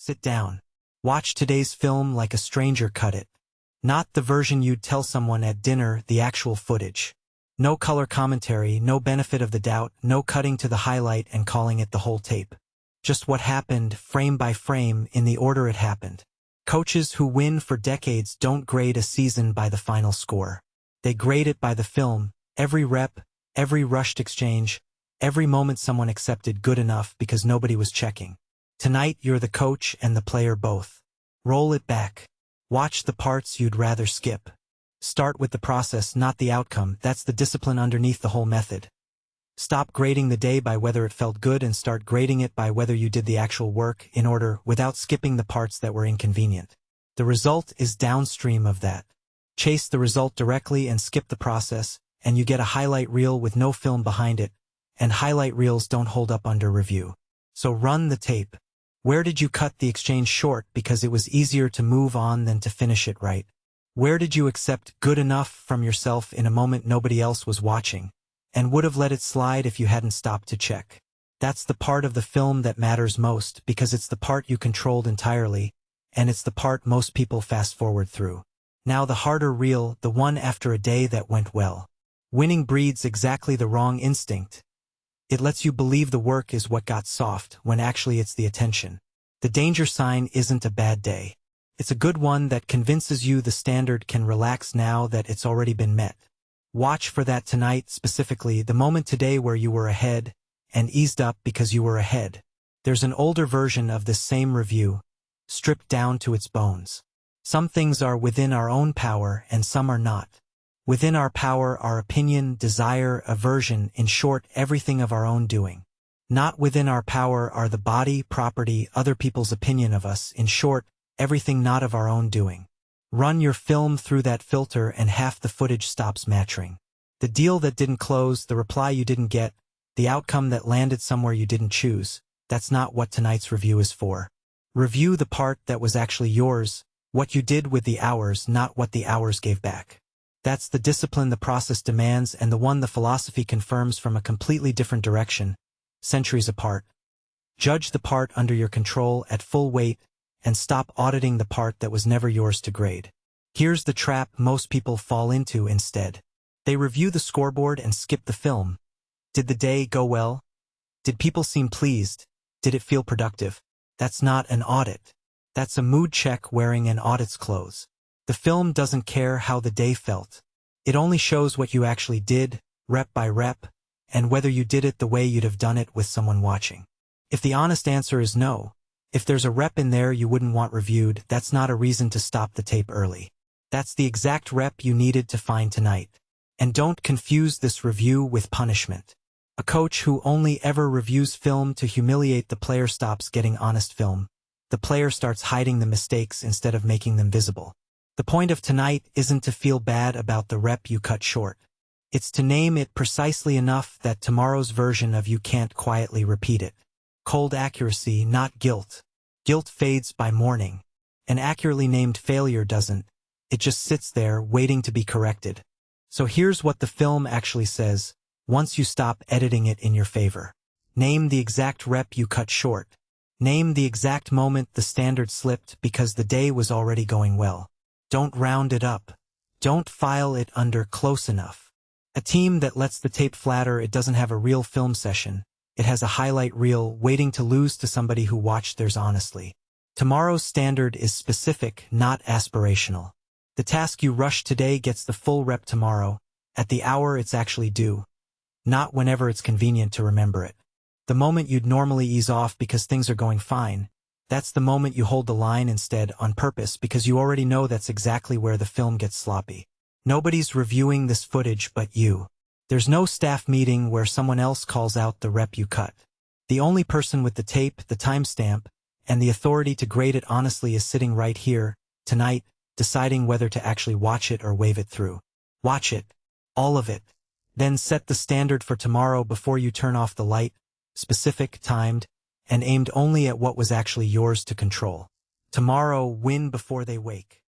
Sit down. Watch today's film like a stranger cut it. Not the version you'd tell someone at dinner, the actual footage. No color commentary, no benefit of the doubt, no cutting to the highlight and calling it the whole tape. Just what happened, frame by frame, in the order it happened. Coaches who win for decades don't grade a season by the final score. They grade it by the film, every rep, every rushed exchange, every moment someone accepted good enough because nobody was checking. Tonight you're the coach and the player both. Roll it back. Watch the parts you'd rather skip. Start with the process, not the outcome. That's the discipline underneath the whole method. Stop grading the day by whether it felt good and start grading it by whether you did the actual work in order, without skipping the parts that were inconvenient. The result is downstream of that. Chase the result directly and skip the process, and you get a highlight reel with no film behind it, and highlight reels don't hold up under review. So run the tape. Where did you cut the exchange short because it was easier to move on than to finish it right? Where did you accept good enough from yourself in a moment nobody else was watching, and would have let it slide if you hadn't stopped to check? That's the part of the film that matters most because it's the part you controlled entirely, and it's the part most people fast forward through. Now the harder reel, the one after a day that went well. Winning breeds exactly the wrong instinct. It lets you believe the work is what got soft, when actually it's the attention. The danger sign isn't a bad day. It's a good one that convinces you the standard can relax now that it's already been met. Watch for that tonight, specifically the moment today where you were ahead, and eased up because you were ahead. There's an older version of this same review, stripped down to its bones. Some things are within our own power and some are not. Within our power are opinion, desire, aversion, in short, everything of our own doing. Not within our power are the body, property, other people's opinion of us, in short, everything not of our own doing. Run your film through that filter and half the footage stops matching. The deal that didn't close, the reply you didn't get, the outcome that landed somewhere you didn't choose, that's not what tonight's review is for. Review the part that was actually yours, what you did with the hours, not what the hours gave back. That's the discipline the process demands and the one the philosophy confirms from a completely different direction, centuries apart. Judge the part under your control at full weight and stop auditing the part that was never yours to grade. Here's the trap most people fall into instead. They review the scoreboard and skip the film. Did the day go well? Did people seem pleased? Did it feel productive? That's not an audit. That's a mood check wearing an audit's clothes. The film doesn't care how the day felt. It only shows what you actually did, rep by rep, and whether you did it the way you'd have done it with someone watching. If the honest answer is no, if there's a rep in there you wouldn't want reviewed, that's not a reason to stop the tape early. That's the exact rep you needed to find tonight. And don't confuse this review with punishment. A coach who only ever reviews film to humiliate the player stops getting honest film. The player starts hiding the mistakes instead of making them visible. The point of tonight isn't to feel bad about the rep you cut short. It's to name it precisely enough that tomorrow's version of you can't quietly repeat it. Cold accuracy, not guilt. Guilt fades by morning. An accurately named failure doesn't. It just sits there waiting to be corrected. So here's what the film actually says, once you stop editing it in your favor. Name the exact rep you cut short. Name the exact moment the standard slipped because the day was already going well. Don't round it up. Don't file it under close enough. A team that lets the tape flatter it doesn't have a real film session. It has a highlight reel waiting to lose to somebody who watched theirs honestly. Tomorrow's standard is specific, not aspirational. The task you rush today gets the full rep tomorrow, at the hour it's actually due. Not whenever it's convenient to remember it. The moment you'd normally ease off because things are going fine, that's the moment you hold the line instead on purpose because you already know that's exactly where the film gets sloppy. Nobody's reviewing this footage but you. There's no staff meeting where someone else calls out the rep you cut. The only person with the tape, the timestamp, and the authority to grade it honestly is sitting right here, tonight, deciding whether to actually watch it or wave it through. Watch it. All of it. Then set the standard for tomorrow before you turn off the light, specific, timed, and aimed only at what was actually yours to control. Tomorrow, win before they wake.